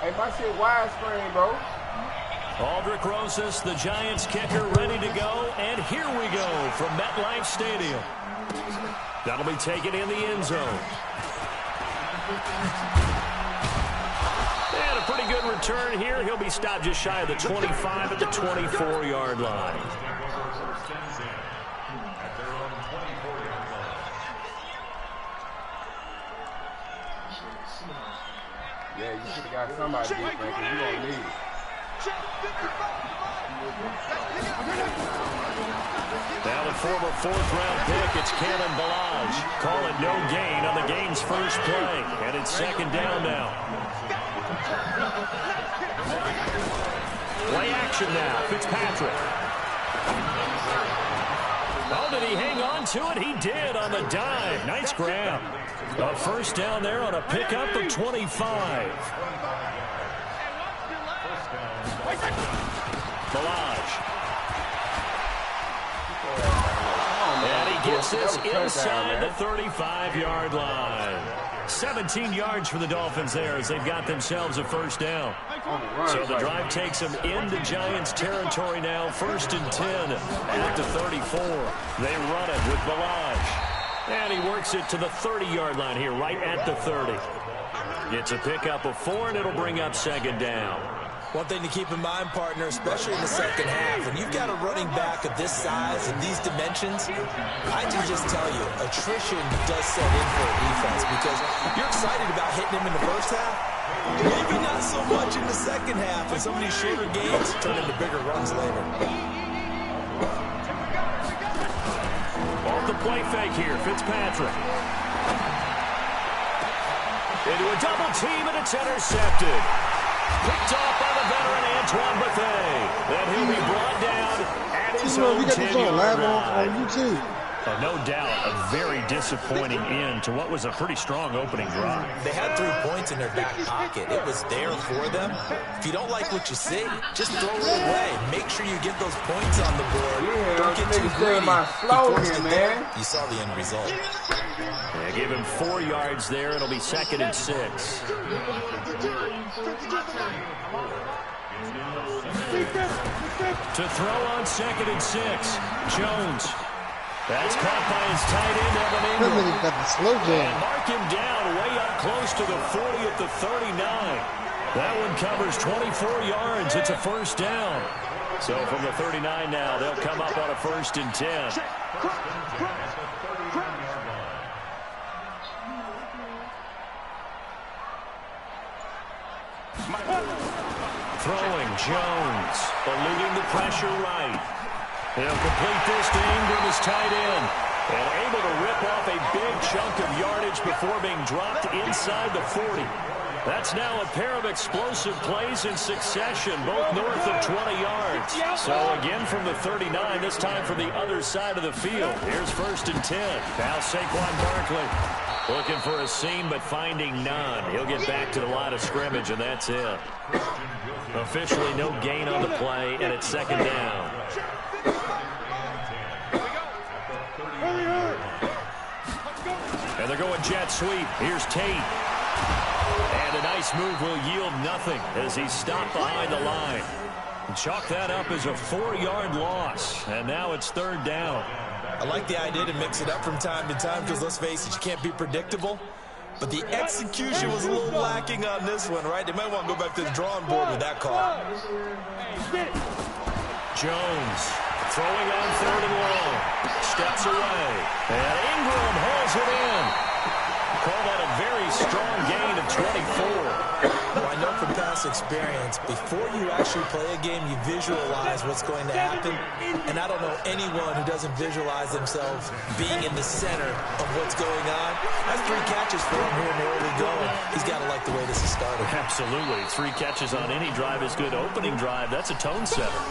Hey, my shit widescreen, bro. Aldrich Rosas, the Giants kicker, ready to go. And here we go from MetLife Stadium. That'll be taken in the end zone. And a pretty good return here. He'll be stopped just shy of the 25 at the 24-yard line. Yeah, you should have got somebody different because you don't need it. Now the former fourth-round pick, it's Kalen Ballage. Call it no gain on the game's first play. And it's second down now. Play action now. Fitzpatrick. Oh, did he hang on to it? He did on the dive. Nice grab. A first down there on a pickup of 25. Ballage. And he gets this inside the 35-yard line. 17 yards for the Dolphins there as they've got themselves a first down. So the drive takes them into Giants territory now. First and 10 at the 34. They run it with Ballage. And he works it to the 30-yard line here, right at the 30. It's a pickup of 4, and it'll bring up second down. One thing to keep in mind, partner, especially in the second half, when you've got a running back of this size and these dimensions, I can just tell you, attrition does set in for a defense because you're excited about hitting him in the first half. Maybe not so much in the second half, and some of these shorter games turn into bigger runs later. Off the play fake here, Fitzpatrick. Into a double team, and it's intercepted. Picked off by the veteran Antoine Bethea. Then he'll be brought down at his own 10-yard line. No doubt, a very disappointing end to what was a pretty strong opening drive. They had 3 points in their back pocket. It was there for them. If you don't like what you see, just throw it away. Make sure you get those points on the board. Yeah, don't get too greedy. My slogan, man. You saw the end result. Yeah, give him 4 yards there. It'll be second and 6. To throw on second and 6. Jones. That's caught by his tight end, Evan Ingram. Got the slow jam. And mark him down way up close to the 40 at the 39. That one covers 24 yards. It's a first down. So from the 39 now, they'll come up on a first and 10. Throwing Jones, eluding the pressure right. He'll complete this to Ingram as tight end. And able to rip off a big chunk of yardage before being dropped inside the 40. That's now a pair of explosive plays in succession, both north of 20 yards. So again from the 39, this time from the other side of the field. Here's first and 10. Now Saquon Barkley looking for a seam but finding none. He'll get back to the line of scrimmage, and that's it. Officially no gain on the play, and it's second down. And they're going jet sweep. Here's Tate. And a nice move will yield nothing as he's stopped behind the line. Chalk that up as a 4-yard loss. And now it's third down. I like the idea to mix it up from time to time because, let's face it, you can't be predictable. But the execution was a little lacking on this one, right? They might want to go back to the drawing board with that call. Jones throwing on third and long. Steps away. And Ingram hauls it in. Call that a very strong gain of 24. Well, I know from past experience, before you actually play a game, you visualize what's going to happen. And I don't know anyone who doesn't visualize themselves being in the center of what's going on. That's 3 catches for him here in the early going. He's got to like the way this has started. Absolutely. 3 catches on any drive is good. Opening drive, that's a tone setter.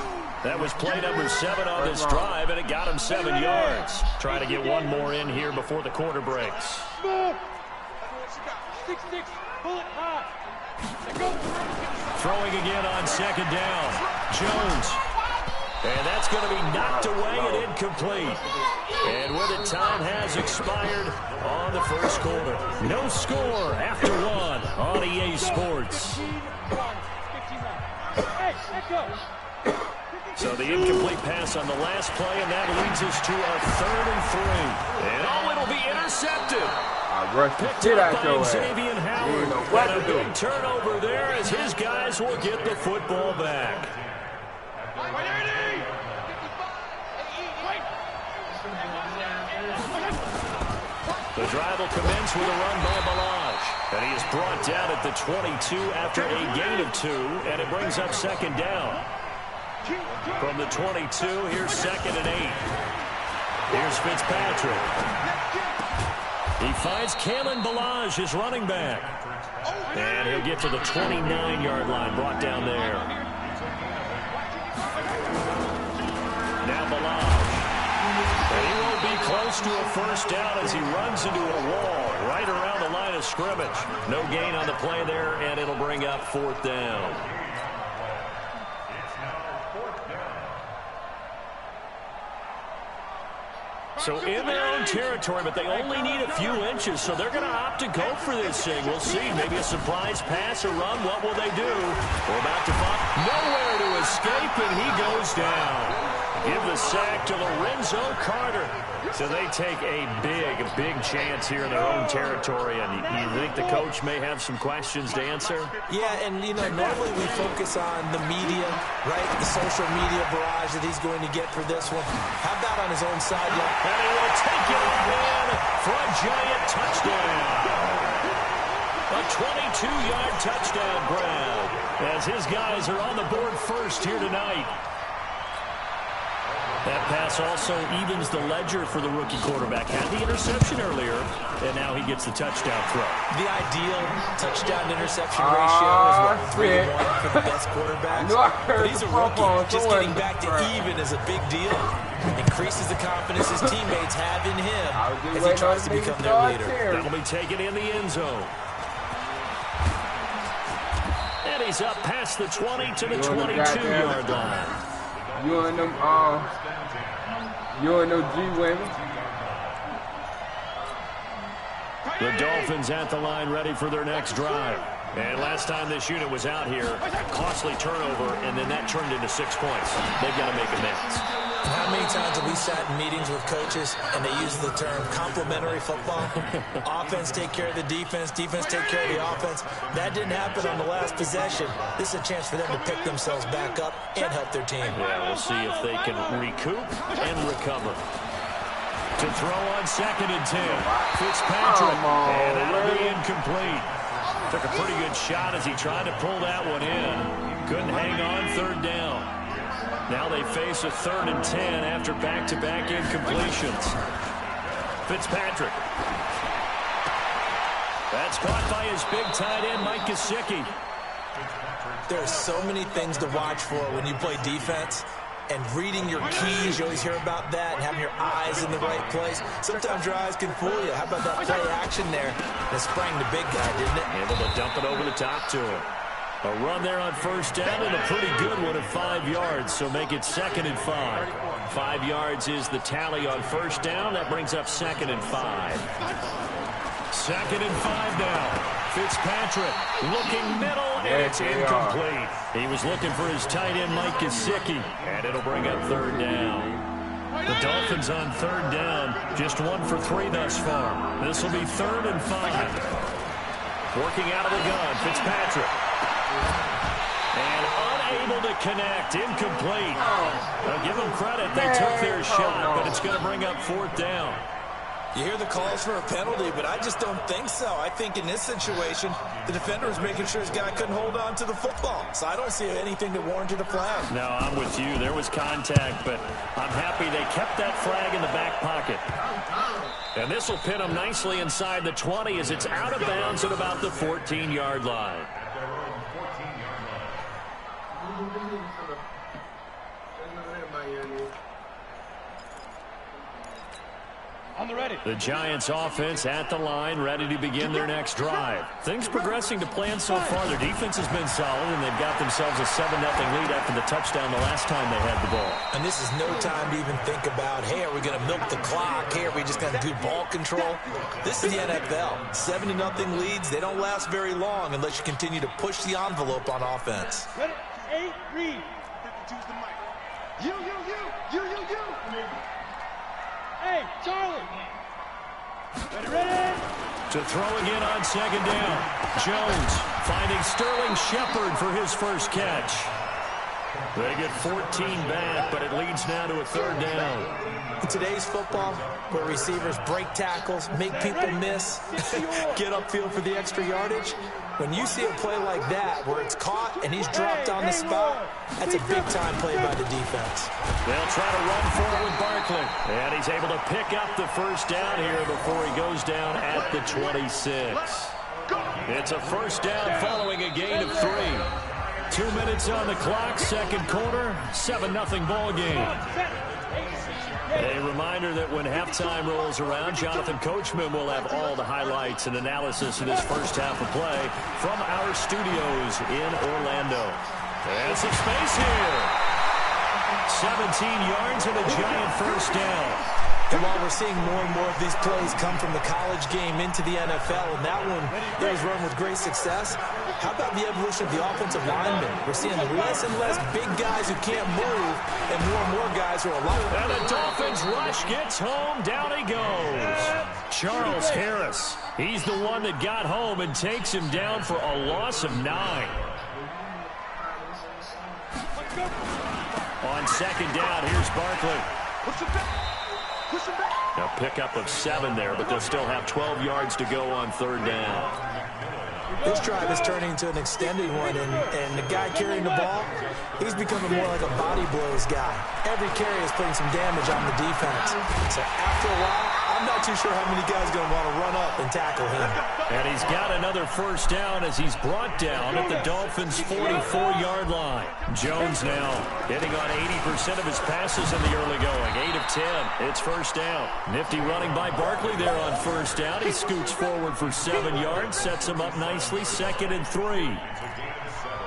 That was play number 7 on this drive, and it got him 7 yards. Try to get one more in here before the quarter breaks. Throwing again on second down. Jones. And that's going to be knocked away and incomplete. And with it, time has expired on the first quarter. No score after one on EA Sports. So the incomplete pass on the last play, and that leads us to a 3rd and 3. And it'll be intercepted. Picked up by Xavier Howard. And a big turnover there as his guys will get the football back. The drive will commence with a run by Balaj. And he is brought down at the 22 after a gain of 2, and it brings up 2nd down. From the 22, here's 2nd and 8. Here's Fitzpatrick. He finds Kalen Balaj, his running back. And he'll get to the 29-yard line, brought down there. Now Balaj. And he won't be close to a first down as he runs into a wall right around the line of scrimmage. No gain on the play there, and it'll bring up 4th down. So in their own territory, but they only need a few inches, so they're going to opt to go for this thing. We'll see. Maybe a surprise pass or run. What will they do? We're about to find nowhere to escape, and he goes down. Give the sack to Lorenzo Carter. So they take a big chance here in their own territory. And you think the coach may have some questions to answer? Yeah, and, you know, normally we focus on the media, right? The social media barrage that he's going to get for this one. How about on his own sideline? And he will take it on in for a giant touchdown. A 22-yard touchdown grab as his guys are on the board first here tonight. That pass also evens the ledger for the rookie quarterback. Had the interception earlier, and now he gets the touchdown throw. The ideal touchdown-interception ratio is what, 3 to 1 for the best quarterbacks. But he's a rookie. Just getting back to even is a big deal. Increases the confidence his teammates have in him as he tries to become their leader. That'll be taken in the end zone. And he's up past the 20 to the 22-yard line. You and them, G-women. The Dolphins at the line ready for their next drive. And last time this unit was out here, costly turnover, and then that turned into 6 points. They've got to make amends. How many times have we sat in meetings with coaches and they use the term complementary football? Offense take care of the defense, defense take care of the offense. That didn't happen on the last possession. This is a chance for them to pick themselves back up and help their team. Yeah, we'll see if they can recoup and recover. To throw on 2nd and 10. Fitzpatrick, and that'll be incomplete. Took a pretty good shot as he tried to pull that one in. Couldn't hang on, 3rd down. Now they face a 3rd and 10 after back-to-back incompletions. Fitzpatrick. That's caught by his big tight end, Mike Gesicki. There's so many things to watch for when you play defense. And reading your keys, you always hear about that, and having your eyes in the right place. Sometimes your eyes can fool you. How about that play action there? That sprang the big guy, didn't it? Able to dump it over the top to him. A run there on 1st down and a pretty good one at 5 yards, so make it 2nd and 5. 5 yards is the tally on 1st down. That brings up 2nd and 5. 2nd and 5 now. Fitzpatrick looking middle, and it's incomplete. He was looking for his tight end, Mike Gesicki, and it'll bring up 3rd down. The Dolphins on 3rd down, just 1 for 3 thus far. This will be 3rd and 5. Working out of the gun, Fitzpatrick. And unable to connect, incomplete. I'll give them credit, they took their shot, but it's going to bring up 4th down. You hear the calls for a penalty, but I just don't think so. I think in this situation, the defender was making sure his guy couldn't hold on to the football. So I don't see anything that warranted a flag. No, I'm with you. There was contact, but I'm happy they kept that flag in the back pocket. And this will pin them nicely inside the 20 as it's out of bounds at about the 14-yard line. The Giants offense at the line, ready to begin their next drive. Things progressing to plan so far. Their defense has been solid, and they've got themselves a 7-0 lead after the touchdown the last time they had the ball. And this is no time to even think about, hey, are we going to milk the clock? Hey, are we just going to do ball control? This is the NFL. 7-0 leads, they don't last very long unless you continue to push the envelope on offense. Ready? 8, read. You. Hey, Charlie. Ready. To throw again on second down. Jones finding Sterling Shepard for his first catch. They get 14 back, but it leads now to a 3rd down. In today's football, where receivers break tackles, make people miss, get upfield for the extra yardage, when you see a play like that where it's caught and he's dropped on the spot, that's a big-time play by the defense. They'll try to run forward with Barkley. And he's able to pick up the first down here before he goes down at the 26. It's a first down following a gain of 3. 2 minutes on the clock, second quarter, 7-0 ball game. A reminder that when halftime rolls around, Jonathan Coachman will have all the highlights and analysis of this first half of play from our studios in Orlando. And some space here. 17 yards and a giant first down. And while we're seeing more and more of these plays come from the college game into the NFL, and that one was run with great success, how about the evolution of the offensive linemen? We're seeing less and less big guys who can't move, and more guys who are a lot. And the Dolphins rush gets home. Down he goes. Charles Harris. He's the one that got home and takes him down for a loss of 9. On second down, here's Barkley. A pickup of 7 there, but they'll still have 12 yards to go on 3rd down. This drive is turning into an extended one, and the guy carrying the ball, he's becoming more like a body blows guy. Every carry is putting some damage on the defense. So after a while, I'm not too sure how many guys are going to want to run up and tackle him. And he's got another first down as he's brought down at the Dolphins' 44-yard line. Jones now hitting on 80% of his passes in the early going. 8 of 10. It's first down. Nifty running by Barkley there on first down. He scoots forward for 7 yards, sets him up nicely. 2nd and 3.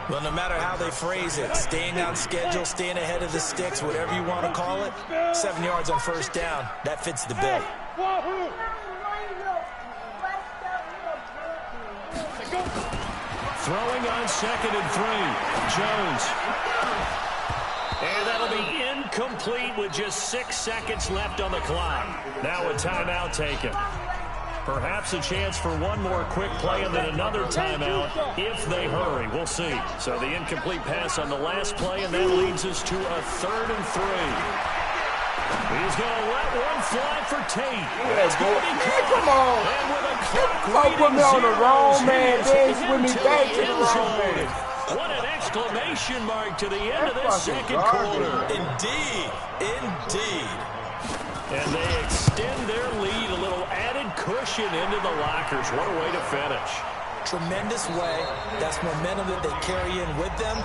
Well, no matter how they phrase it, staying on schedule, staying ahead of the sticks, whatever you want to call it, 7 yards on first down, that fits the bill. Throwing on 2nd and 3. Jones. And that'll be incomplete with just 6 seconds left on the clock. Now a timeout taken. Perhaps a chance for one more quick play and then another timeout if they hurry. We'll see. So the incomplete pass on the last play, and that leads us to a 3rd and 3. He's going to let one fly for Tate. Let's go. Come on. And with a clock Put me on the wrong man, he's with me back to the end wrong zone. man. What an exclamation mark to the end of this second quarter. Indeed. And they extend their lead, a little added cushion into the lockers. What a way to finish. Tremendous way. That's momentum that they carry in with them.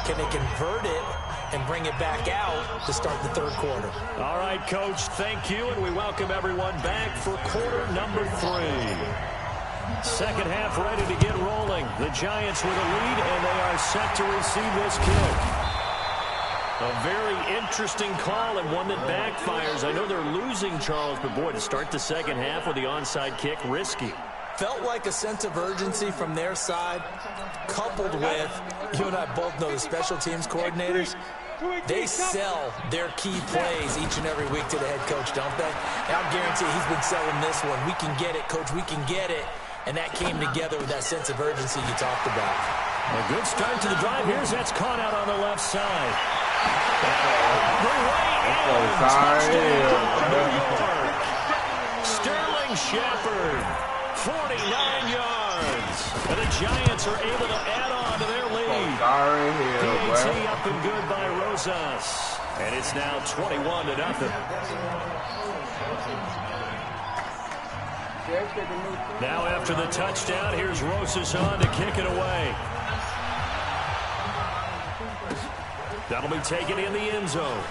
Can they convert it and bring it back out to start the 3rd quarter? All right, Coach, thank you, and we welcome everyone back for quarter number 3. Second half ready to get rolling. The Giants with a lead, and they are set to receive this kick. A very interesting call and one that backfires. I know they're losing, Charles, but boy, to start the second half with the onside kick, risky. Felt like a sense of urgency from their side, coupled with, you and I both know the special teams coordinators, they sell their key plays each and every week to the head coach, don't they? And I'll guarantee he's been selling this one. We can get it, Coach, we can get it. And that came together with that sense of urgency you talked about. A good start to the drive. Here's that's caught out on the left side. Sterling Shepard, 49 yards. And the Giants are able to add on to their lead. PAT up and good by Rosas. And it's now 21-0. Now after the touchdown, here's Rosas on to kick it away. That'll be taken in the end zone.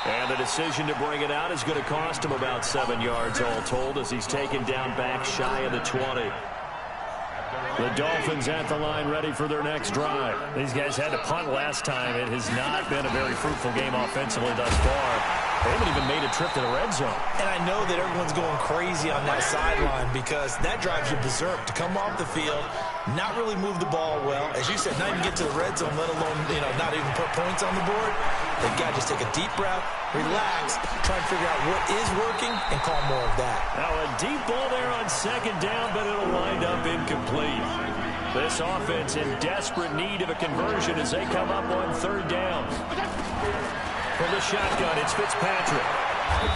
And the decision to bring it out is going to cost him about 7 yards all told as he's taken down back shy of the 20. The Dolphins at the line ready for their next drive. These guys had to punt last time. It has not been a very fruitful game offensively thus far. They haven't even made a trip to the red zone. And I know that everyone's going crazy on that sideline because that drives you berserk. To come off the field, not really move the ball well. As you said, not even get to the red zone, let alone, not even put points on the board. They've got to just take a deep breath, relax, try and figure out what is working, and call more of that. Now a deep ball there on second down, but it'll wind up incomplete. This offense in desperate need of a conversion as they come up on third down. From the shotgun, it's Fitzpatrick.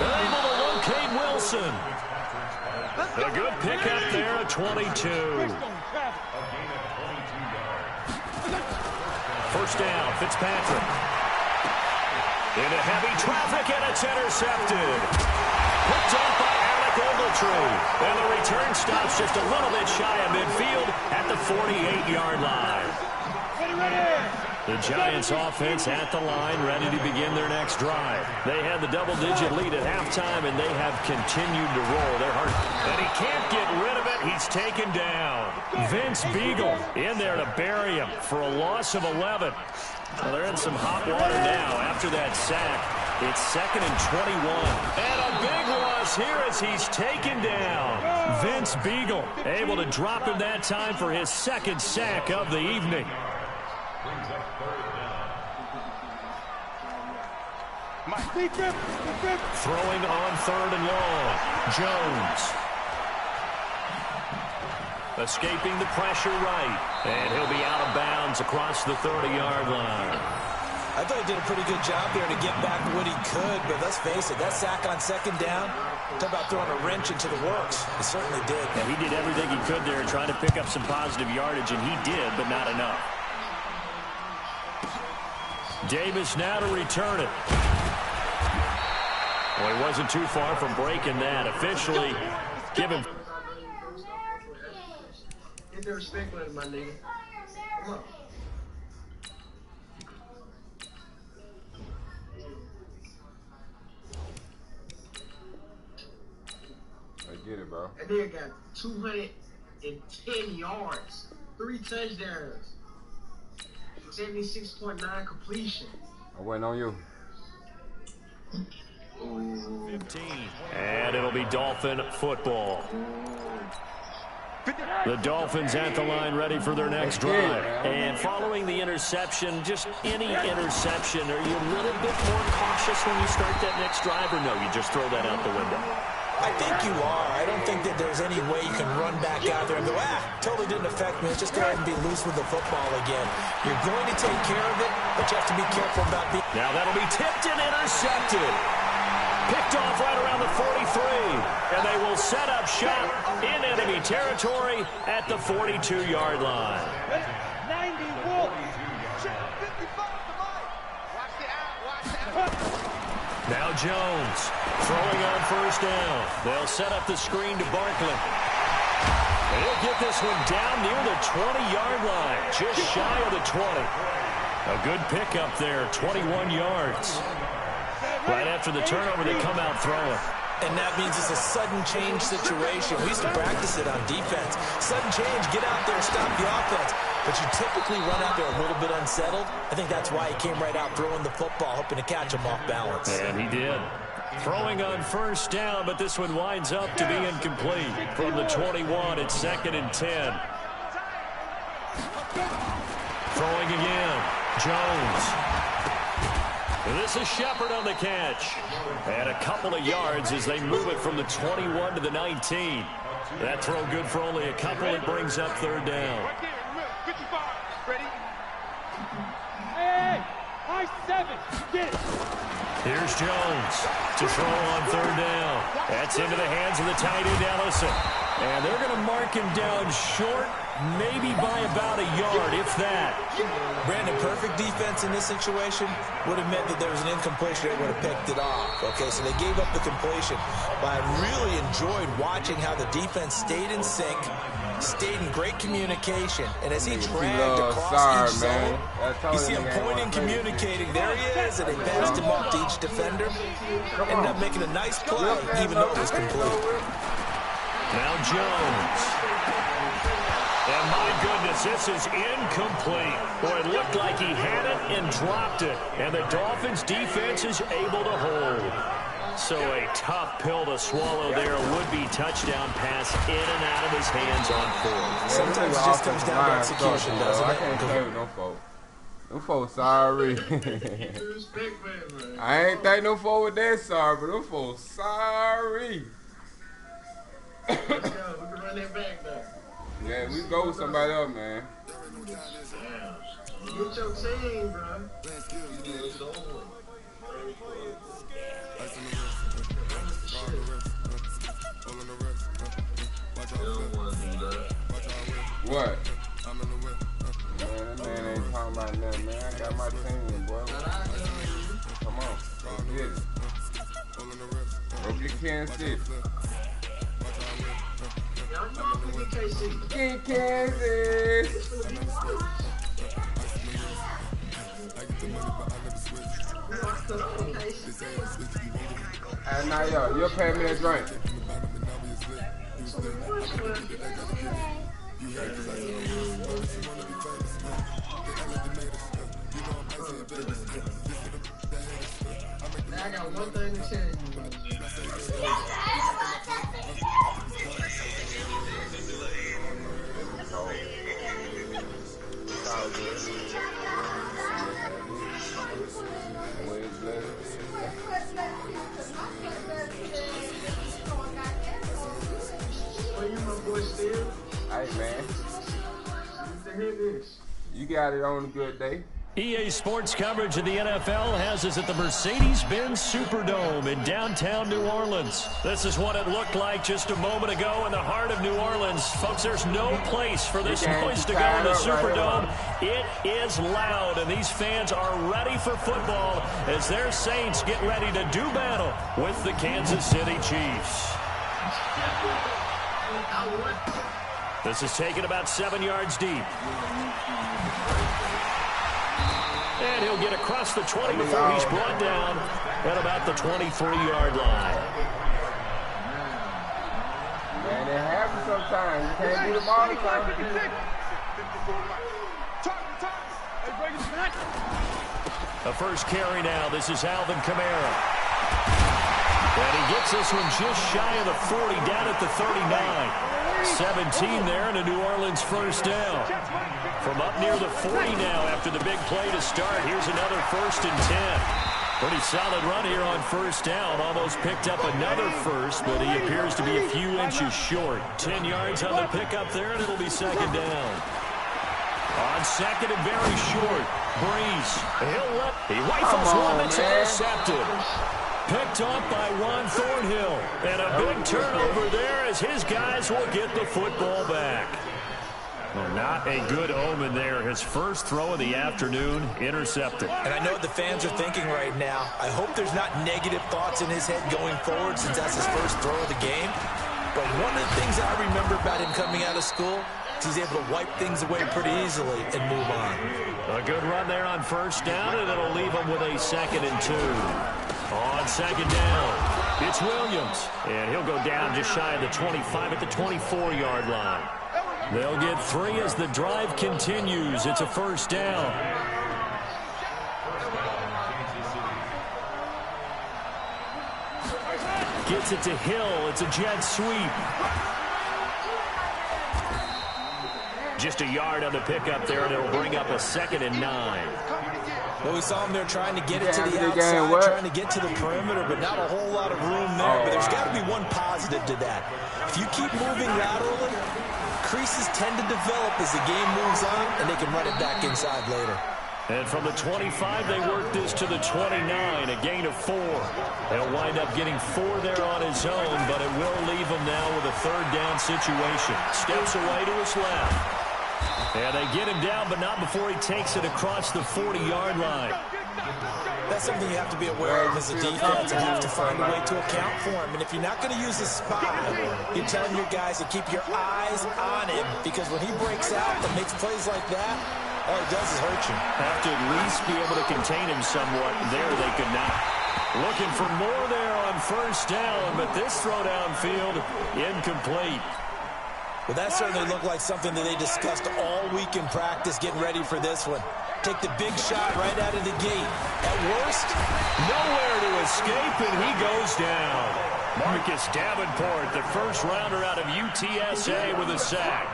Able to locate Wilson. A good pickup there at 22. First down, Fitzpatrick. Into heavy traffic, and it's intercepted. Picked off by Alec Ogletree. And the return stops just a little bit shy of midfield at the 48-yard line. The Giants offense at the line, ready to begin their next drive. They had the double-digit lead at halftime, and they have continued to roll. They're hard. And he can't get rid of it. He's taken down. Vince Beagle in there to bury him for a loss of 11. Well, they're in some hot water now after that sack. It's 2nd and 21. And a big loss here as he's taken down. Vince Beagle able to drop him that time for his second sack of the evening. Throwing on third and long. Jones. Escaping the pressure right. And he'll be out of bounds across the 30-yard line. I thought he did a pretty good job there to get back what he could, but let's face it, that sack on second down, talk about throwing a wrench into the works. He certainly did. Yeah, he did everything he could there trying to pick up some positive yardage, and he did, but not enough. Davis now to return it. Well, he wasn't too far from breaking that. Officially given. Get the respect with it, my nigga. Come on. I get it, bro. That nigga got 210 yards, 3 touchdowns, 76.9 completion. I'm waiting on you. 15. And it'll be Dolphin football. The Dolphins at the line ready for their next drive. And following the interception, just any interception, are you a little bit more cautious when you start that next drive, or no, you just throw that out the window? I think you are. I don't think that there's any way you can run back out there and go, totally didn't affect me. Let's just go ahead and be loose with the football again. You're going to take care of it, but you have to be careful about being... Now that'll be tipped and intercepted. Picked off right around the 43. And they will set up shop in enemy territory at the 42-yard line. 90 Wolves. 55 to Mike. Watch the out. Now Jones throwing on first down. They'll set up the screen to Barkley. And he'll get this one down near the 20-yard line, just shy of the 20. A good pickup there, 21 yards. Right after the turnover, they come out throwing. And that means it's a sudden change situation. We used to practice it on defense. Sudden change, get out there, stop the offense. But you typically run out there a little bit unsettled. I think that's why he came right out throwing the football, hoping to catch him off balance. And he did. Throwing on first down, but this one winds up to be incomplete. From the 21, it's 2nd and 10. Throwing again. Jones. This is Shepard on the catch. And a couple of yards as they move it from the 21 to the 19. That throw good for only a couple. It brings up third down. Ready? Hey, high 7. Get it. Here's Jones to throw on third down. That's into the hands of the tight end, Ellison. And they're going to mark him down short, maybe by about a yard, if that. Brandon, perfect defense in this situation would have meant that there was an incompletion. They would have picked it off. Okay, so they gave up the completion. But I really enjoyed watching how the defense stayed in sync, stayed in great communication. And as he dragged across each zone, you see him pointing, communicating. There he is, and they passed him off to each defender. Ended up making a nice play, even though it was complete. Now Jones. And my goodness, this is incomplete. Boy, it looked like he had it and dropped it. And the Dolphins' defense is able to hold. So a tough pill to swallow there. Would-be touchdown pass in and out of his hands on fourth. Sometimes it just comes down to execution, doesn't it? I can't tell you no folks. No folks sorry. I ain't think no folks with that sorry, but no folks sorry. Let's go. We can run that back though. Yeah, we go with somebody else, man. Get your team, bro. It's over. What? Man, that man ain't talking about nothing, man. I got my team, boy. Come on, let's get it. Go get Kansas City. Get Kansas. And now, yo, you'll pay me a drink. Now I got one thing to tell you. Hey, man. You got it on a good day. EA Sports coverage of the NFL has us at the Mercedes-Benz Superdome in downtown New Orleans. This is what it looked like just a moment ago in the heart of New Orleans. Folks, there's no place for this noise to go in the Superdome. It is loud, and these fans are ready for football as their Saints get ready to do battle with the Kansas City Chiefs. This is taken about 7 yards deep. And he'll get across the 20 before he's brought down at about the 23-yard line. Man, it happens sometimes. You can't do the ball time. The first carry now. This is Alvin Kamara. And he gets this one just shy of the 40, down at the 39. 17 there and a New Orleans first down. From up near the 40 now after the big play to start. Here's another 1st and 10. Pretty solid run here on first down. Almost picked up another first, but he appears to be a few inches short. 10 yards on the pickup there, and it'll be second down. On second and very short. Breeze. He rifles one that's intercepted. Picked off by Juan Thornhill. And a big turnover there as his guys will get the football back. Well, not a good omen there. His first throw of the afternoon, intercepted. And I know what the fans are thinking right now. I hope there's not negative thoughts in his head going forward since that's his first throw of the game. But one of the things I remember about him coming out of school is he's able to wipe things away pretty easily and move on. A good run there on first down, and it'll leave him with a 2nd and 2. On second down, it's Williams. And he'll go down just shy of the 25 at the 24-yard line. They'll get 3 as the drive continues. It's a first down. Gets it to Hill. It's a jet sweep. Just a yard on the pickup there, and it'll bring up a 2nd and 9. Well, we saw him there trying to get it to the outside, trying to get to the perimeter, but not a whole lot of room there. But there's got to be one positive to that. If you keep moving laterally, creases tend to develop as the game moves on, and they can run it back inside later. And from the 25, they work this to the 29, a gain of 4. They'll wind up getting 4 there on his own, but it will leave him now with a 3rd down situation. Steps away to his left. And they get him down, but not before he takes it across the 40-yard line. That's something you have to be aware of as a defense and have to find a way to account for him. And if you're not going to use a spy, you're telling your guys to keep your eyes on him, because when he breaks out and makes plays like that, all he does is hurt you. Have to at least be able to contain him somewhat. There they could not. Looking for more there on first down, but this throw downfield, incomplete. Well, that certainly looked like something that they discussed all week in practice, getting ready for this one. Take the big shot right out of the gate. At worst, nowhere to escape, and he goes down. Marcus Davenport, the first rounder out of UTSA, with a sack.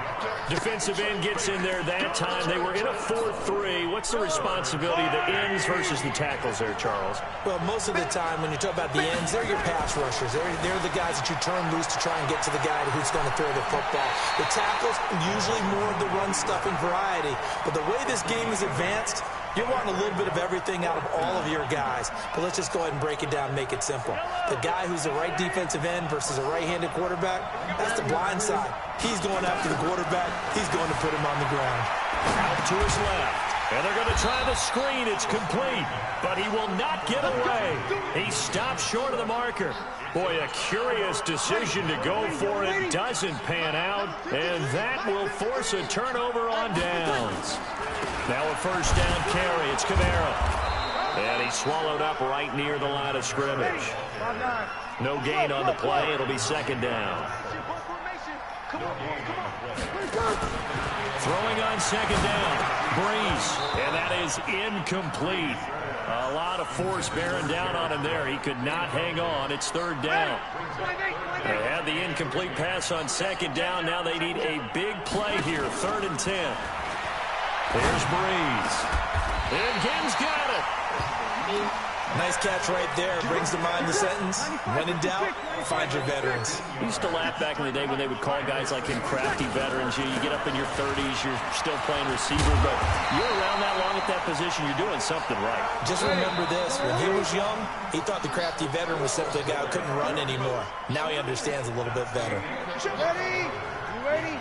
Defensive end gets in there that time. They were in a 4-3. What's the responsibility of the ends versus the tackles there, Charles? Well, most of the time when you talk about the ends, they're your pass rushers. They're the guys that you turn loose to try and get to the guy who's going to throw the football. The tackles, usually more of the run-stuffing variety. But the way this game is advanced, you're wanting a little bit of everything out of all of your guys. But let's just go ahead and break it down and make it simple. The guy who's the right defensive end versus a right-handed quarterback, that's the blind side. He's going after the quarterback. He's going to put him on the ground. Out to his left. And they're going to try the screen. It's complete. But he will not get away. He stops short of the marker. Boy, a curious decision to go for it. Doesn't pan out. And that will force a turnover on downs. Now a first down carry. It's Kamara. And he's swallowed up right near the line of scrimmage. No gain on the play. It'll be second down. Throwing on second down. Breeze. And that is incomplete. A lot of force bearing down on him there. He could not hang on. It's third down. They had the incomplete pass on second down. Now they need a big play here. 3rd and 10. Here's Breeze. And Gibbs got it. Nice catch right there. Brings to mind the sentence, when in doubt, find your veterans. We used to laugh back in the day when they would call guys like him crafty veterans. You get up in your 30s, you're still playing receiver, but you're around that long at that position, you're doing something right. Just remember this, when he was young, he thought the crafty veteran was simply a guy who couldn't run anymore. Now he understands a little bit better. Ready? You ready?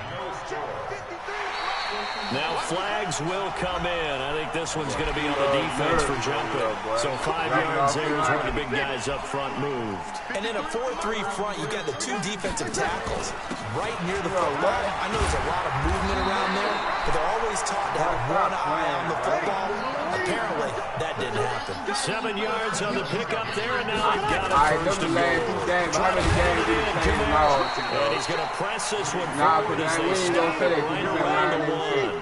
Now flags will come in. I think this one's going to be on the defense for jumping. So 5 yards there is where the big guys up front moved. And in a 4-3 front, you got the 2 defensive tackles right near the football. I know there's a lot of movement around there, but they're always taught to have one eye on the football. Apparently, that didn't happen. 7 yards on the pickup there, and now they've got it first and goal. And he's going to press this one forward as they stop it right around the 1.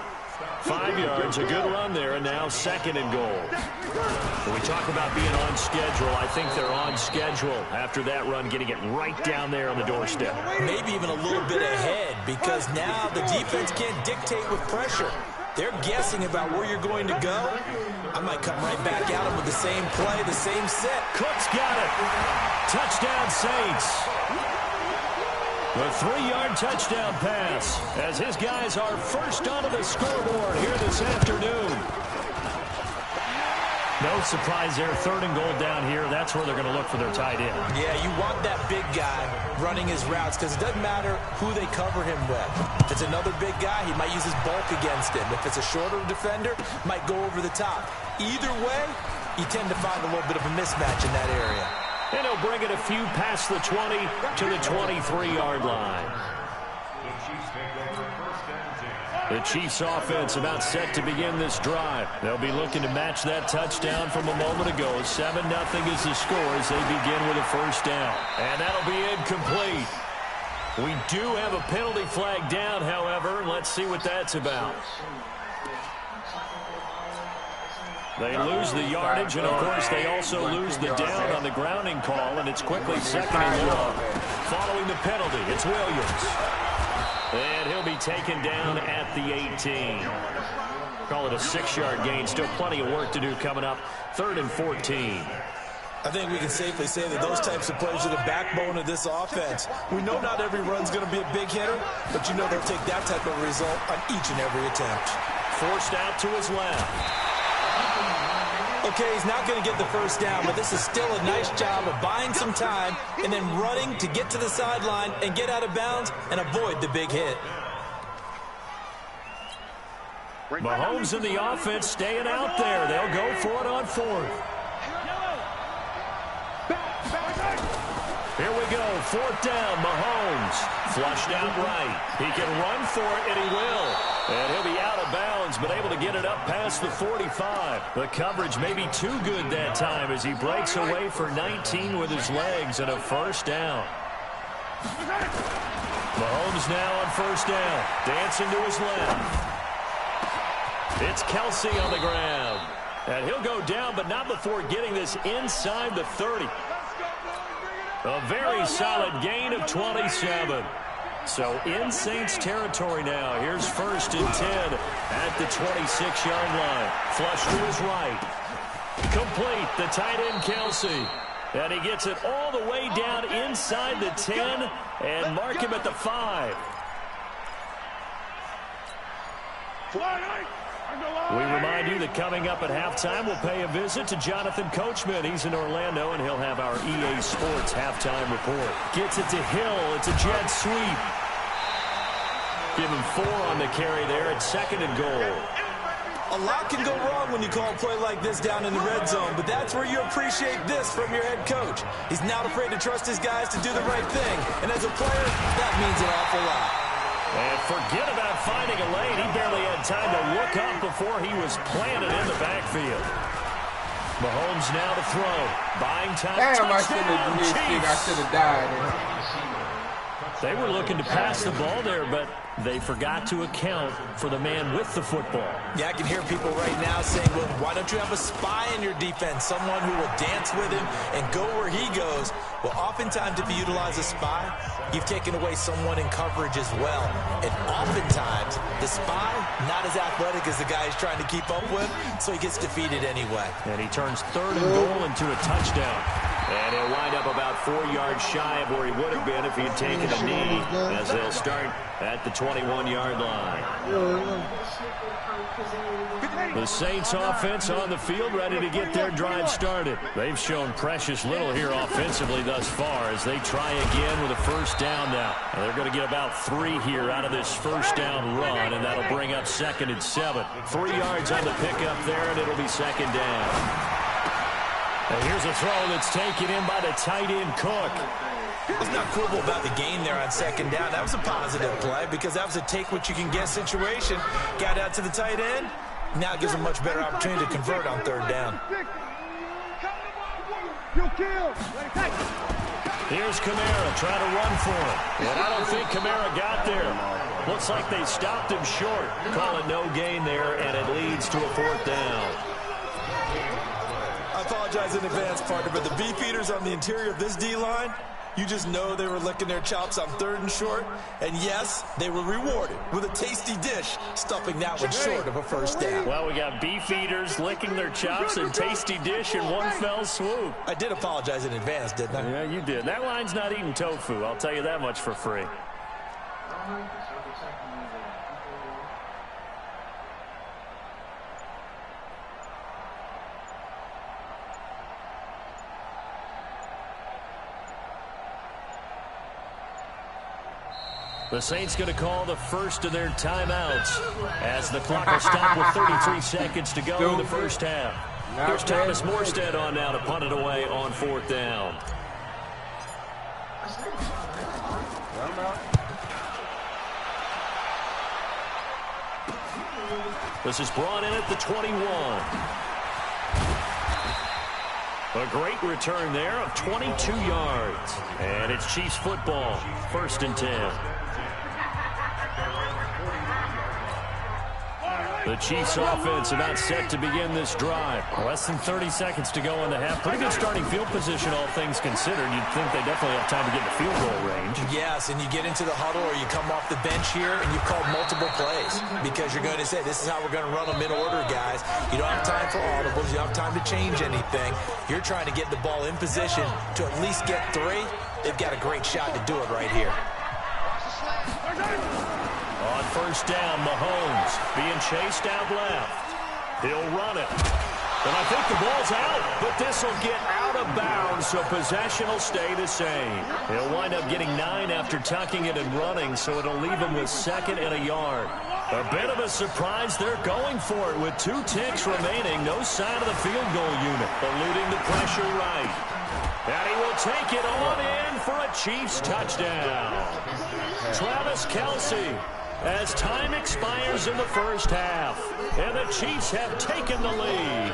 5 yards, a good run there, and now 2nd and goal. When we talk about being on schedule, I think they're on schedule after that run, getting it right down there on the doorstep. Maybe even a little bit ahead, because now the defense can't dictate with pressure. They're guessing about where you're going to go. I might come right back at them with the same play, the same set. Cook's got it. Touchdown, Saints. The 3-yard touchdown pass as his guys are first onto the scoreboard here this afternoon. No surprise there, 3rd and goal down here. That's where they're going to look for their tight end. Yeah, you want that big guy running his routes because it doesn't matter who they cover him with. If it's another big guy, he might use his bulk against him. If it's a shorter defender, might go over the top. Either way, you tend to find a little bit of a mismatch in that area. And he'll bring it a few past the 20 to the 23-yard line. The Chiefs offense about set to begin this drive. They'll be looking to match that touchdown from a moment ago. 7-0 is the score as they begin with a first down. And that'll be incomplete. We do have a penalty flag down, however. Let's see what that's about. They lose the yardage, and, of course, they also lose the down on the grounding call, and it's quickly 2nd and long. Following the penalty, it's Williams. And he'll be taken down at the 18. Call it a 6-yard gain. Still plenty of work to do coming up. 3rd and 14. I think we can safely say that those types of plays are the backbone of this offense. We know not every run's going to be a big hitter, but you know they'll take that type of result on each and every attempt. Forced out to his left. Okay, he's not going to get the first down, but this is still a nice job of buying some time and then running to get to the sideline and get out of bounds and avoid the big hit. Mahomes and the offense staying out there. They'll go for it on fourth. Here we go, fourth down, Mahomes. Flushed out right. He can run for it, and he will. And he'll be out of bounds, but able to get it up past the 45. The coverage may be too good that time as he breaks away for 19 with his legs and a first down. Mahomes now on first down. Dancing to his left. It's Kelsey on the ground. And he'll go down, but not before getting this inside the 30. A very solid gain of 27. So in Saints territory now. Here's first and 10 at the 26-yard line. Flush to his right. Complete, the tight end Kelsey. And he gets it all the way down inside the 10 and mark him at the 5. We remind you that coming up at halftime, we'll pay a visit to Jonathan Coachman. He's in Orlando, and he'll have our EA Sports halftime report. Gets it to Hill. It's a jet sweep. Give him 4 on the carry there at second and goal. A lot can go wrong when you call a play like this down in the red zone, but that's where you appreciate this from your head coach. He's not afraid to trust his guys to do the right thing, and as a player, that means an awful lot. And forget about finding a lane. He barely had time to look up before he was planted in the backfield. Mahomes now to throw. Buying time. Damn, I should have died. They were looking to pass the ball there, but they forgot to account for the man with the football. Yeah, I can hear people right now saying, well, why don't you have a spy in your defense, someone who will dance with him and go where he goes? Well, oftentimes if you utilize a spy, you've taken away someone in coverage as well. And oftentimes, the spy, not as athletic as the guy he's trying to keep up with, so he gets defeated anyway. And he turns third and goal into a touchdown. And he'll wind up about 4 yards shy of where he would have been if he had taken a knee, as they'll start at the 21-yard line. The Saints offense on the field, ready to get their drive started. They've shown precious little here offensively thus far as they try again with a first down now. And they're going to get about 3 here out of this first down run, and that'll bring up second and 7. 3 yards on the pickup there, and it'll be second down. And here's a throw that's taken in by the tight end Cook. Let's not quibble about the gain there on second down. That was a positive play because that was a take-what-you-can-get situation. Got out to the tight end. Now it gives a much better opportunity to convert on third down. Here's Kamara trying to run for it. And I don't think Kamara got there. Looks like they stopped him short. Call it no gain there, and it leads to a fourth down. I apologize in advance, partner, but the beefeaters on the interior of this D-line, you just know they were licking their chops on third and short. And yes, they were rewarded with a tasty dish, stuffing that one short of a first down. Well, we got beefeaters licking their chops and tasty dish in one fell swoop. I did apologize in advance, didn't I? Yeah, you did. That line's not eating tofu. I'll tell you that much for free. The Saints going to call the first of their timeouts as the clock will stop with 33 seconds to go in the first half. Here's Thomas Morstead on now to punt it away on fourth down. This is brought in at the 21. A great return there of 22 yards. And it's Chiefs football, first and 10. The Chiefs offense about set to begin this drive. Less than 30 seconds to go in the half. Pretty good starting field position, all things considered. You'd think they definitely have time to get in the field goal range. Yes, and you get into the huddle or you come off the bench here and you've called multiple plays because you're going to say, this is how we're going to run them in order, guys. You don't have time for audibles. You don't have time to change anything. You're trying to get the ball in position to at least get 3. They've got a great shot to do it right here. On first down, Mahomes being chased out left. He'll run it. And I think the ball's out, but this will get out of bounds, so possession will stay the same. He'll wind up getting 9 after tucking it and running, so it'll leave him with second and a yard. A bit of a surprise. They're going for it with 2 ticks remaining. No sign of the field goal unit. Eluding the pressure right. And he will take it on in for a Chiefs touchdown. Travis Kelce, as time expires in the first half. And the Chiefs have taken the lead.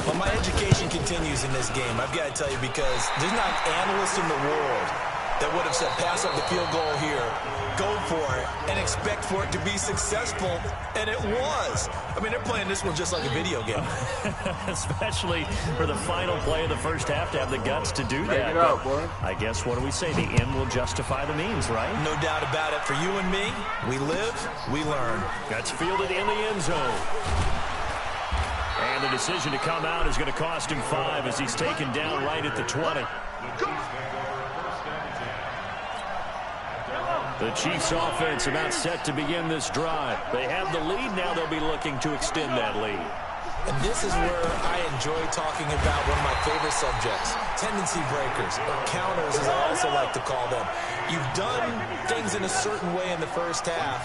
Well, my education continues in this game, I've got to tell you, because there's not an analyst in the world that would have said pass up the field goal here, go for it, and expect for it to be successful, and it was. I mean, they're playing this one just like a video game. Especially for the final play of the first half to have the guts to do that. Take it out, boy. I guess, what do we say? The end will justify the means, right? No doubt about it. For you and me, we live, we learn. That's fielded in the end zone. And the decision to come out is going to cost him 5 as he's taken down right at the 20. The Chiefs offense about set to begin this drive. They have the lead. Now they'll be looking to extend that lead. And this is where I enjoy talking about one of my favorite subjects, tendency breakers, or counters as I also like to call them. You've done things in a certain way in the first half,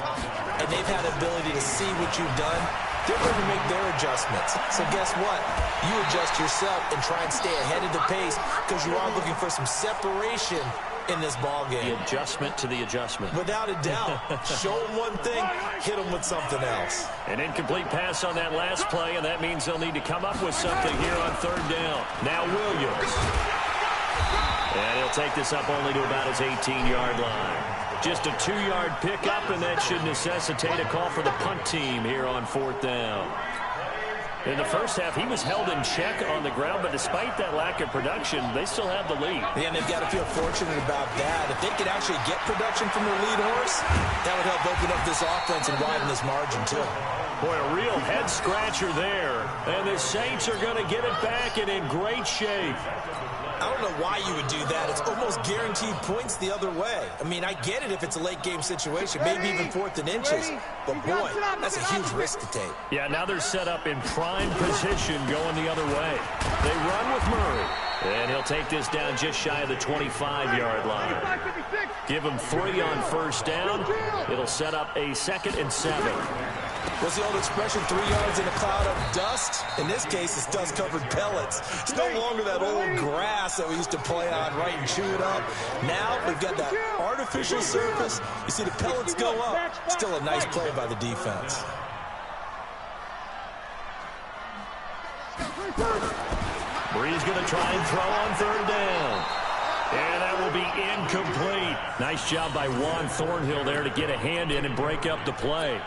and they've had the ability to see what you've done. They're going to make their adjustments. So guess what? You adjust yourself and try and stay ahead of the pace because you are looking for some separation in this ball game. The adjustment to the adjustment. Without a doubt. Show them one thing, hit them with something else. An incomplete pass on that last play, and that means they'll need to come up with something here on 3rd down. Now Williams. And he'll take this up only to about his 18-yard line. Just a 2-yard pickup, and that should necessitate a call for the punt team here on 4th down. In the first half, he was held in check on the ground, but despite that lack of production, they still have the lead. Yeah, and they've got to feel fortunate about that. If they could actually get production from their lead horse, that would help open up this offense and widen this margin, too. Boy, a real head-scratcher there. And the Saints are going to get it back and in great shape. I don't know why you would do that. It's almost guaranteed points the other way. I mean, I get it if it's a late-game situation, maybe even 4th and inches. But, boy, that's a huge risk to take. Yeah, now they're set up in prime position going the other way. They run with Murray. And he'll take this down just shy of the 25-yard line. Give him 3 on 1st down. It'll set up a 2nd and 7. What's the old expression, 3 yards in a cloud of dust? In this case, it's dust-covered pellets. It's no longer that old grass that we used to play on, right, and chew it up. Now we've got that artificial surface. You see the pellets go up. Still a nice play by the defense. Bree's going to try and throw on 3rd down. And that will be incomplete. Nice job by Juan Thornhill there to get a hand in and break up the play.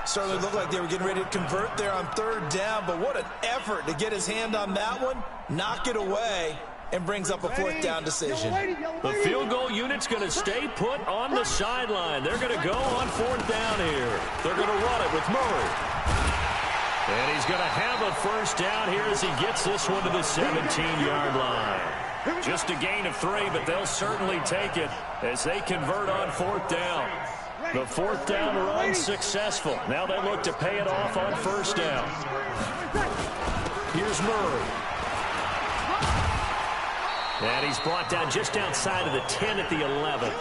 Certainly looked like they were getting ready to convert there on 3rd down, but what an effort to get his hand on that one, knock it away, and brings up a 4th down decision. The field goal unit's going to stay put on the sideline. They're going to go on 4th down here. They're going to run it with Murray. And he's going to have a 1st down here as he gets this one to the 17-yard line. Just a gain of 3, but they'll certainly take it as they convert on 4th down. The 4th down run successful. Now they look to pay it off on 1st down. Here's Murray. And he's brought down just outside of the 10 at the 11.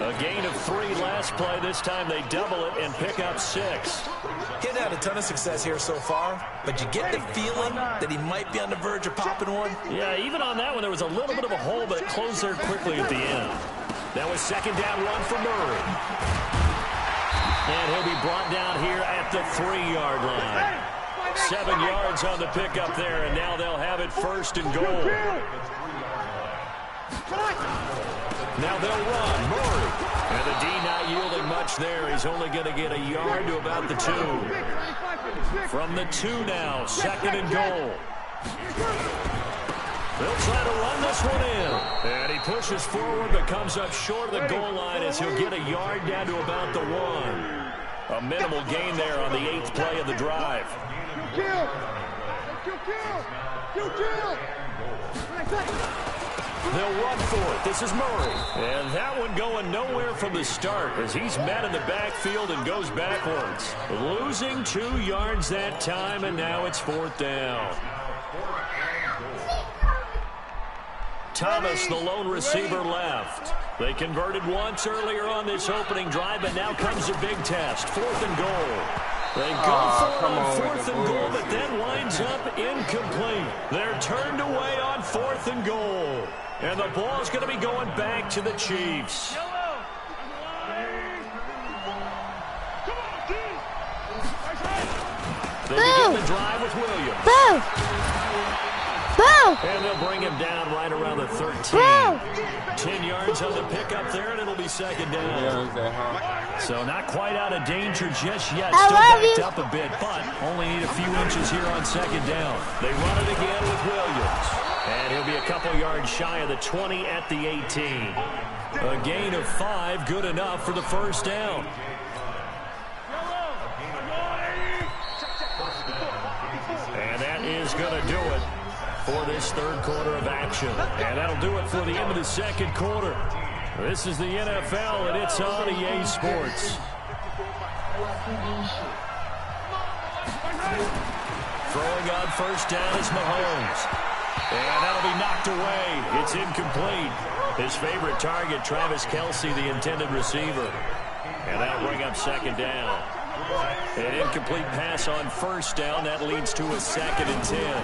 A gain of 3 last play. This time they double it and pick up 6. He's had a ton of success here so far, but you get the feeling that he might be on the verge of popping one. Yeah, even on that one, there was a little bit of a hole, but it closed there quickly at the end. That was 2nd down run for Murray. And he'll be brought down here at the 3-yard line. 7 yards on the pickup there, and now they'll have it 1st and goal. Now they'll run. Murray. And the D not yielding much there. He's only going to get a yard to about the 2. From the 2 now, 2nd and goal. They'll try to run this one in. And he pushes forward but comes up short of the goal line as he'll get a yard down to about the 1. A minimal gain there on the 8th play of the drive. They'll run for it. This is Murray. And that one going nowhere from the start as he's met in the backfield and goes backwards. Losing 2 yards that time, and now it's 4th down. Thomas, the lone receiver, left. They converted once earlier on this opening drive, but now comes a big test. 4th and goal. They go for it on 4th and goal, but then winds up incomplete. They're turned away on 4th and goal. And the ball's going to be going back to the Chiefs. They begin the drive with Williams. And they'll bring him down right around the 13. 10 yards on the pickup there, and it'll be 2nd down. So not quite out of danger just yet. Still backed up a bit, but only need a few inches here on 2nd down. They run it again with Williams. And he'll be a couple yards shy of the 20 at the 18. A gain of 5, good enough for the 1st down. And that is going to do it for this 3rd quarter of action. And that'll do it for the end of the 2nd quarter. This is the NFL, and it's on EA Sports. Throwing on 1st down is Mahomes. And that'll be knocked away. It's incomplete. His favorite target, Travis Kelce, the intended receiver. And that'll bring up 2nd down. An incomplete pass on 1st down. That leads to a 2nd and 10.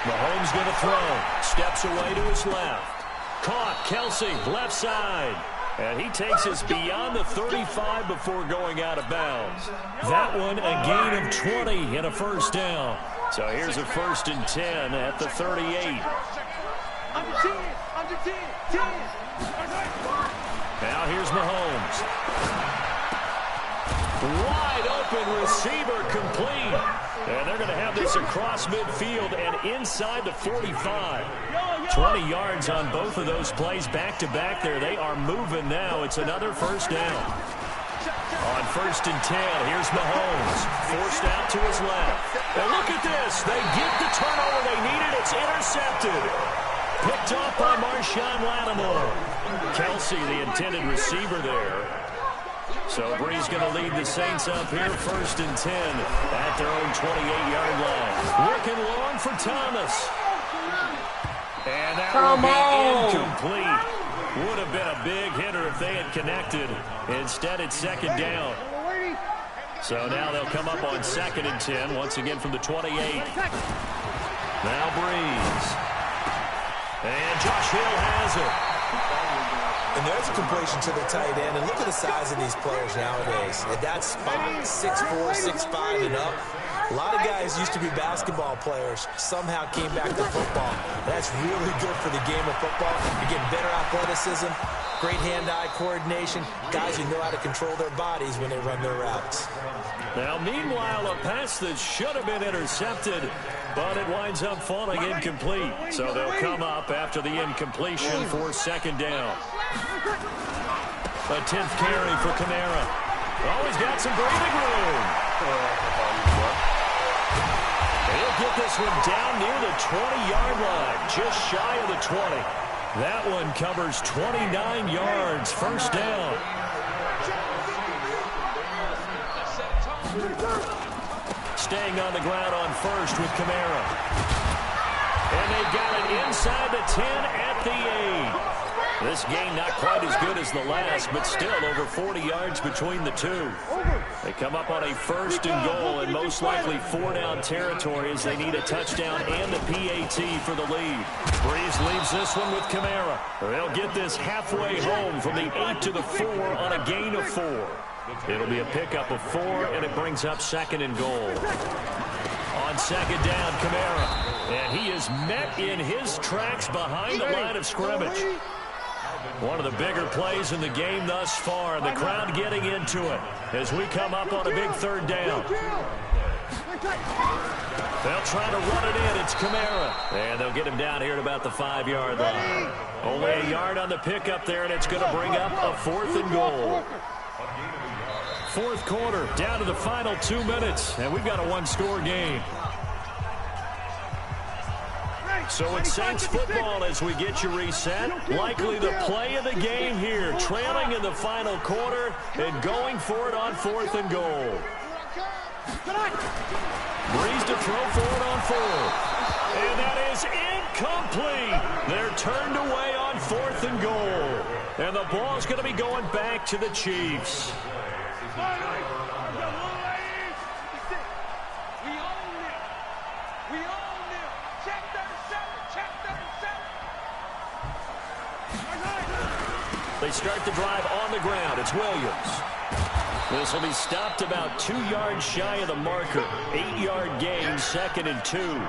Mahomes going to throw. Steps away to his left. Caught. Kelce, left side. And he takes us beyond the 35 before going out of bounds. That one a gain of 20 and a 1st down. So here's a 1st and 10 at the 38. Now here's Mahomes. Wide open receiver complete. And they're going to have this across midfield and inside the 45. 20 yards on both of those plays back-to-back there. They are moving now. It's another 1st down. On 1st and 10, here's Mahomes. Forced out to his left. And look at this. They get the turnover they needed. It's intercepted. Picked off by Marshawn Lattimore. Kelce, the intended receiver there. So Bree's going to lead the Saints up here, 1st and 10 at their own 28-yard line. Looking long for Thomas. And that will be incomplete. Would have been a big hitter if they had connected. Instead, it's 2nd down. So now they'll come up on 2nd and 10, once again from the 28. Now Breeze. And Josh Hill has it. And there's a completion to the tight end. And look at the size of these players nowadays. At that spot, 6'4", 6'5", and up. A lot of guys used to be basketball players, somehow came back to football. That's really good for the game of football. You're getting better athleticism, great hand-eye coordination, guys who know how to control their bodies when they run their routes. Now, meanwhile, a pass that should have been intercepted, but it winds up falling incomplete. So they'll come up after the incompletion for 2nd down. A 10th carry for Kamara. Oh, he's got some breathing room. He'll get this one down near the 20-yard line, just shy of the 20. That one covers 29 yards, 1st down. Staying on the ground on 1st with Kamara. And they've got it inside the 10 at the 8. This game not quite as good as the last, but still over 40 yards between the two. They come up on a 1st and goal and most likely 4-down territory as they need a touchdown and a PAT for the lead. Breeze leaves this one with Kamara. They'll get this halfway home from the 8 to the 4 on a gain of 4. It'll be a pickup of 4, and it brings up 2nd and goal. On 2nd down, Kamara. And he is met in his tracks behind the line of scrimmage. One of the bigger plays in the game thus far, and the crowd getting into it as we come up on a big 3rd down. They'll try to run it in. It's Kamara. And they'll get him down here at about the 5-yard line. Only a yard on the pickup there, and it's going to bring up a 4th and goal. 4th quarter, down to the final 2 minutes, and we've got a 1-score game. So it's Saints football as we get you reset. Likely the play of the game here, trailing in the final quarter and going for it on 4th and goal. Breeze to throw for it on 4th. And that is Incomplete. They're turned away on 4th and goal. And the ball's going to be going back to the Chiefs. They start the drive on the ground. It's Williams. This will be stopped about 2 yards shy of the marker. 8-yard gain, 2nd and 2.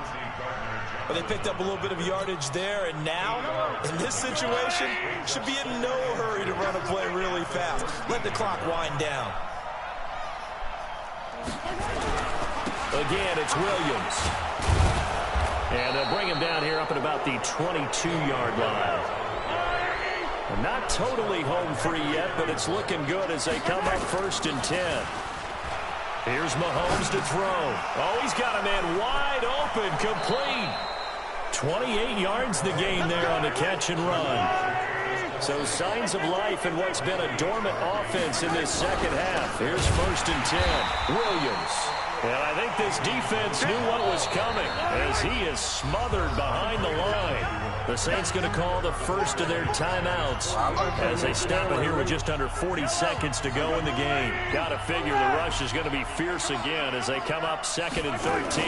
Well, they picked up a little bit of yardage there, and now, in this situation, should be in no hurry to run a play really fast. Let the clock wind down. Again, it's Williams. And they'll bring him down here up at about the 22-yard line. Not totally home free yet, but it's looking good as they come up 1st and 10. Here's Mahomes to throw. Oh, he's got a man wide open, complete. 28 yards the gain there on the catch and run. So signs of life in what's been a dormant offense in this second half. Here's 1st and 10. Williams. And I think this defense knew what was coming as he is smothered behind the line. The Saints going to call the first of their timeouts as they stop it here with just under 40 seconds to go in the game. Got to figure the rush is going to be fierce again as they come up 2nd and 13.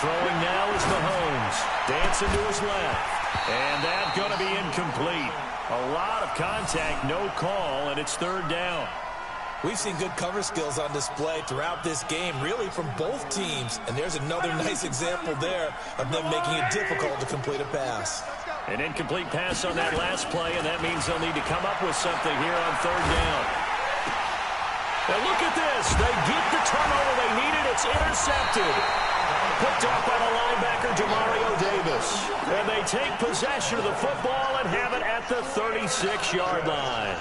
Throwing now is Mahomes. Dancing to his left. And that's going to be incomplete. A lot of contact, no call, and it's 3rd down. We've seen good cover skills on display throughout this game, really from both teams. And there's another nice example there of them making it difficult to complete a pass. An incomplete pass on that last play, and that means they'll need to come up with something here on 3rd down. Now look at this. They get the turnover they needed. It's intercepted. Picked off by the linebacker, Demario Davis. And they take possession of the football and have it at the 36-yard line.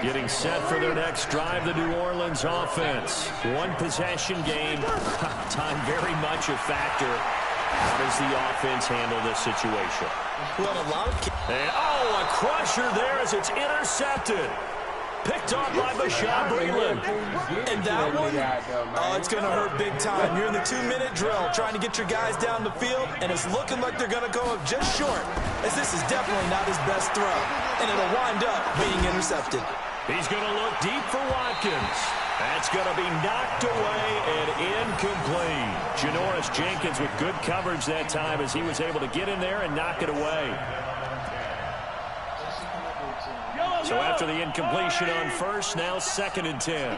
Getting set for their next drive, the New Orleans offense. One possession game. Time very much a factor. How does the offense handle this situation? Well, a lot of... And, a crusher there as it's intercepted. Picked off by Bashaud Breeland. And that one, it's going to hurt big time. You're in the 2-minute drill trying to get your guys down the field, and it's looking like they're going to go up just short, as this is definitely not his best throw, and it'll wind up being intercepted. He's going to look deep for Watkins. That's going to be knocked away and incomplete. Janoris Jenkins with good coverage that time as he was able to get in there and knock it away. So after the incompletion on first, now 2nd and 10.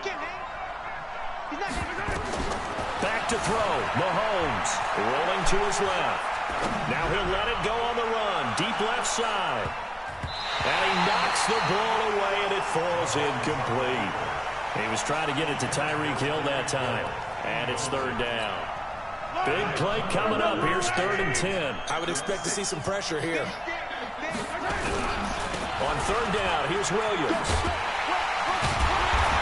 Back to throw. Mahomes rolling to his left. Now he'll let it go on the run. Deep left side. And he knocks the ball away, and it falls incomplete. He was trying to get it to Tyreek Hill that time. And it's 3rd down. Big play coming up. Here's 3rd and 10. I would expect to see some pressure here. On 3rd down, here's Williams.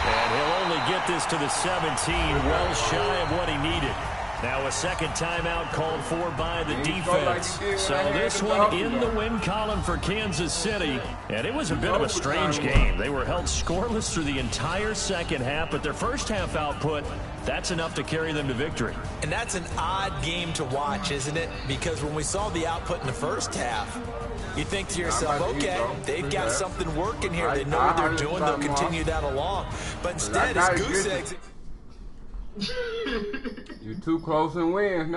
And he'll only get this to the 17, well shy of what he needed. Now a second timeout called for by the defense. So this one in the win column for Kansas City. And it was a bit of a strange game. They were held scoreless through the entire second half, but their first half output, that's enough to carry them to victory. And that's an odd game to watch, isn't it? Because when we saw the output in the first half, you think to yourself, okay, they've got something working here. They know what they're doing. They'll continue that along. But instead, it's goose eggs. You're too close and wins now.